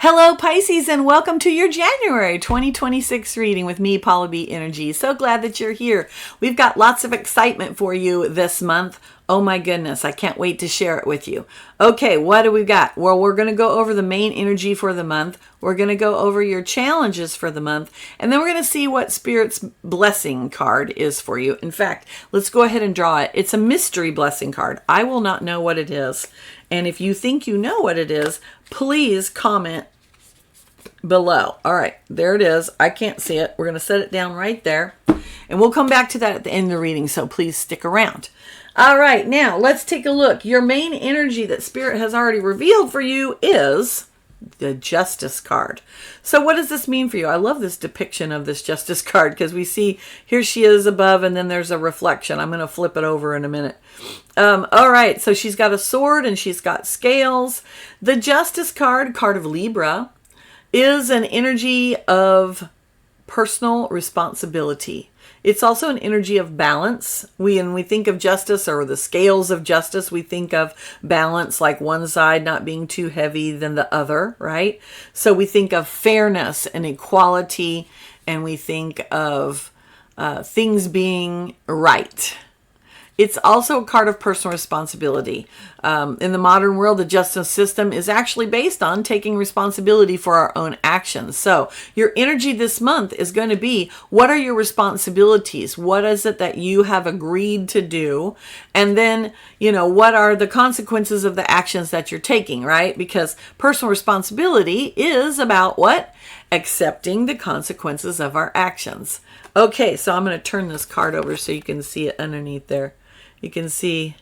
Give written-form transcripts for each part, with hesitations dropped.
Hello, Pisces, and welcome to your January 2026 reading with me, Paula B. Energy. So glad that you're here. We've got lots of excitement for you this month. Oh my goodness, I can't wait to share it with you. Okay, what do we got? Well, we're going to go over the main energy for the month. We're going to go over your challenges for the month, and then we're going to see what Spirit's blessing card is for you. In fact, let's go ahead and draw it. It's a mystery blessing card. I will not know what it is. And if you think you know what it is, please comment below. All right, there it is. I can't see it. We're going to set it down right there. And we'll come back to that at the end of the reading, so please stick around. All right, now let's take a look. Your main energy that Spirit has already revealed for you is the Justice card. So what does this mean for you? I love this depiction of this Justice card because we see here she is above and then there's a reflection. I'm going to flip it over in a minute. All right, so she's got a sword and she's got scales. The Justice card of Libra, is an energy of personal responsibility. It's also an energy of balance. When we think of justice or the scales of justice, we think of balance, like one side not being too heavy than the other, right? So we think of fairness and equality, and we think of things being right. It's also a card of personal responsibility. In the modern world, the justice system is actually based on taking responsibility for our own actions. So your energy this month is going to be, what are your responsibilities? What is it that you have agreed to do? And then, what are the consequences of the actions that you're taking, right? Because personal responsibility is about what? Accepting the consequences of our actions. Okay, so I'm going to turn this card over so you can see it underneath there. You can see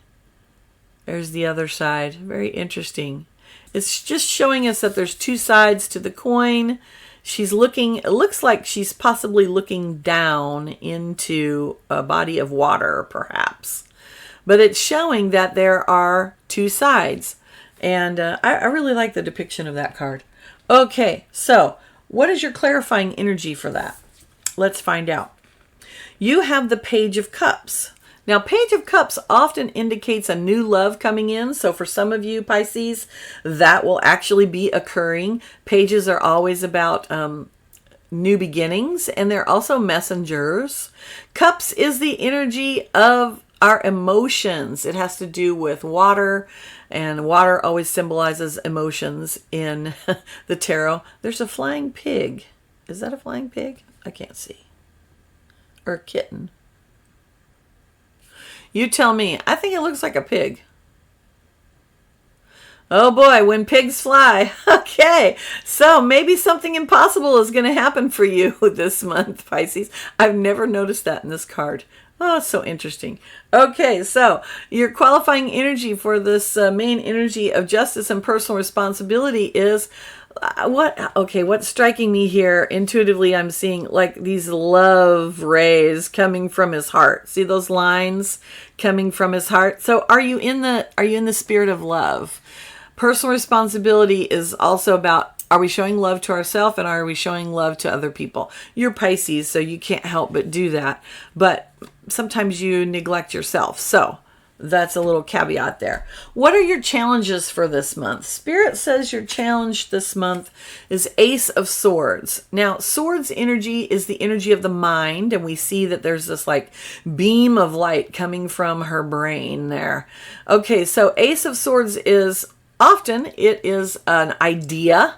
there's the other side. Very interesting. It's just showing us that there's two sides to the coin. She's looking, it looks like she's possibly looking down into a body of water, perhaps. But it's showing that there are two sides. And I really like the depiction of that card. Okay, so what is your clarifying energy for that? Let's find out. You have the Page of Cups. Now, Page of Cups often indicates a new love coming in. So for some of you, Pisces, that will actually be occurring. Pages are always about new beginnings, and they're also messengers. Cups is the energy of our emotions. It has to do with water, and water always symbolizes emotions in the tarot. There's a flying pig. Is that a flying pig? I can't see. Or a kitten. You tell me. I think it looks like a pig. Oh boy, when pigs fly. Okay, so maybe something impossible is going to happen for you this month, Pisces. I've never noticed that in this card. Oh, so interesting. Okay, so your qualifying energy for this main energy of justice and personal responsibility is what's striking me here intuitively, I'm seeing like these love rays coming from his heart. See those lines coming from his heart? So are you in the spirit of love? Personal responsibility is also about, are we showing love to ourselves and are we showing love to other people? You're Pisces, so you can't help but do that. But sometimes you neglect yourself. So that's a little caveat there. What are your challenges for this month? Spirit says your challenge this month is Ace of Swords. Now, Swords energy is the energy of the mind, and we see that there's this like beam of light coming from her brain there. Okay, so Ace of Swords is often, it is an idea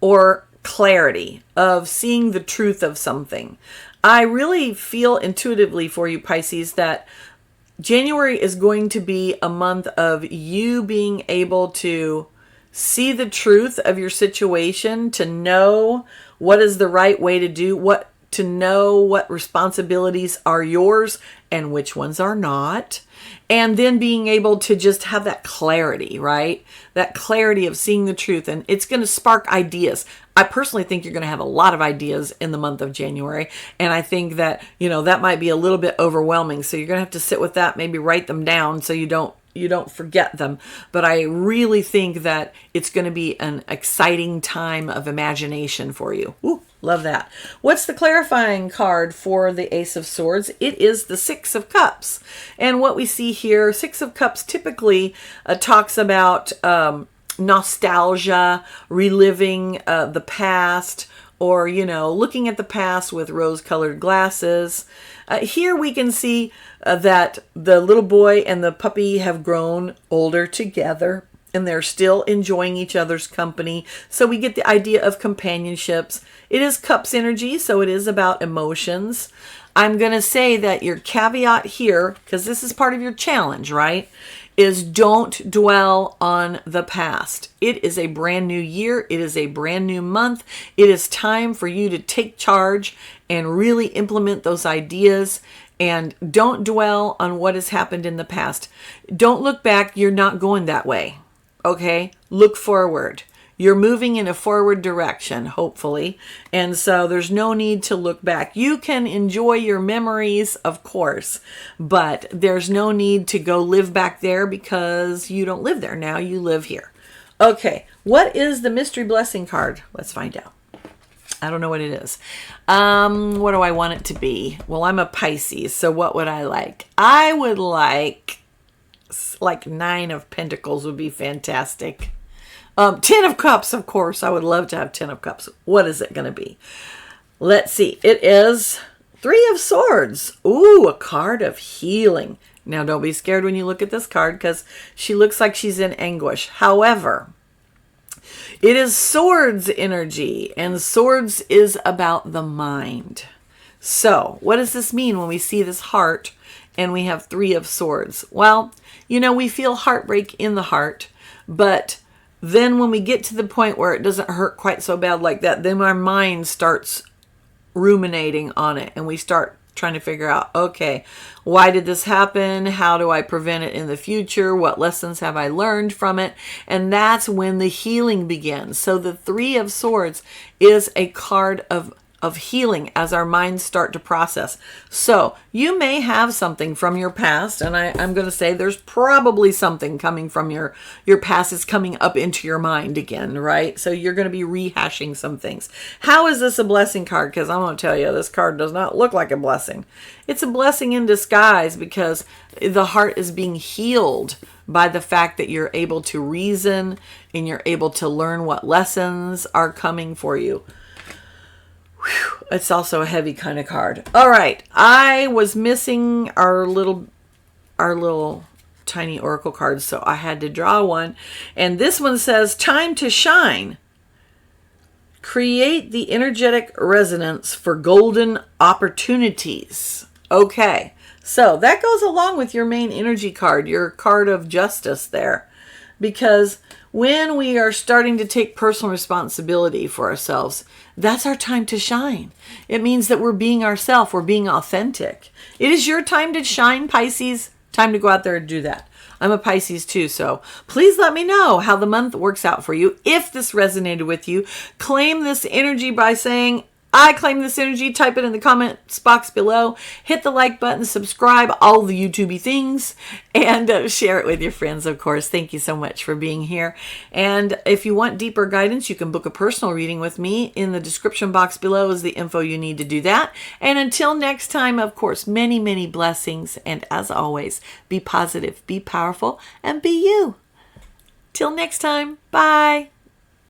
or clarity of seeing the truth of something. I really feel intuitively for you, Pisces, that January is going to be a month of you being able to see the truth of your situation, to know what is the right way to do, to know what responsibilities are yours and which ones are not. And then being able to just have that clarity, right? That clarity of seeing the truth. And it's going to spark ideas. I personally think you're going to have a lot of ideas in the month of January. And I think that, that might be a little bit overwhelming. So you're going to have to sit with that, maybe write them down so you don't forget them. But I really think that it's going to be an exciting time of imagination for you. Ooh, love that. What's the clarifying card for the Ace of Swords? It is the Six of Cups. And what we see here, Six of Cups typically talks about nostalgia, reliving the past, or, looking at the past with rose-colored glasses. Here we can see that the little boy and the puppy have grown older together, and they're still enjoying each other's company. So we get the idea of companionships. It is Cups energy, so it is about emotions. I'm going to say that your caveat here, because this is part of your challenge, right, is don't dwell on the past. It is a brand new year. It is a brand new month. It is time for you to take charge and really implement those ideas. And don't dwell on what has happened in the past. Don't look back. You're not going that way. Okay? Look forward. You're moving in a forward direction, hopefully. And so there's no need to look back. You can enjoy your memories, of course, but there's no need to go live back there because you don't live there now. You live here. Okay, what is the mystery blessing card? Let's find out. I don't know what it is. What do I want it to be? Well, I'm a Pisces, so what would I like? I would like 9 of Pentacles would be fantastic. 10 of Cups, of course. I would love to have 10 of Cups. What is it going to be? Let's see. It is 3 of Swords. Ooh, a card of healing. Now, don't be scared when you look at this card because she looks like she's in anguish. However, it is Swords energy, and Swords is about the mind. So, what does this mean when we see this heart and we have 3 of Swords? Well, we feel heartbreak in the heart, but then when we get to the point where it doesn't hurt quite so bad like that, then our mind starts ruminating on it and we start trying to figure out, okay, why did this happen? How do I prevent it in the future? What lessons have I learned from it? And that's when the healing begins. So the 3 of Swords is a card of healing as our minds start to process. So you may have something from your past, and I'm going to say there's probably something coming from your past is coming up into your mind again, right? So you're going to be rehashing some things. How is this a blessing card? Because I'm going to tell you, this card does not look like a blessing. It's a blessing in disguise because the heart is being healed by the fact that you're able to reason and you're able to learn what lessons are coming for you. It's also a heavy kind of card. All right. I was missing our little tiny oracle cards, so I had to draw one. And this one says, time to shine. Create the energetic resonance for golden opportunities. Okay. So that goes along with your main energy card, your card of justice there. Because when we are starting to take personal responsibility for ourselves, that's our time to shine. It means that we're being ourselves. We're being authentic. It is your time to shine, Pisces. Time to go out there and do that. I'm a Pisces too, so please let me know how the month works out for you. If this resonated with you, claim this energy by saying, I claim this energy. Type it in the comments box below. Hit the like button, subscribe, all the YouTubey things, and share it with your friends, of course. Thank you so much for being here. And if you want deeper guidance, you can book a personal reading with me. In the description box below is the info you need to do that. And until next time, of course, many, many blessings. And as always, be positive, be powerful, and be you. Till next time, bye.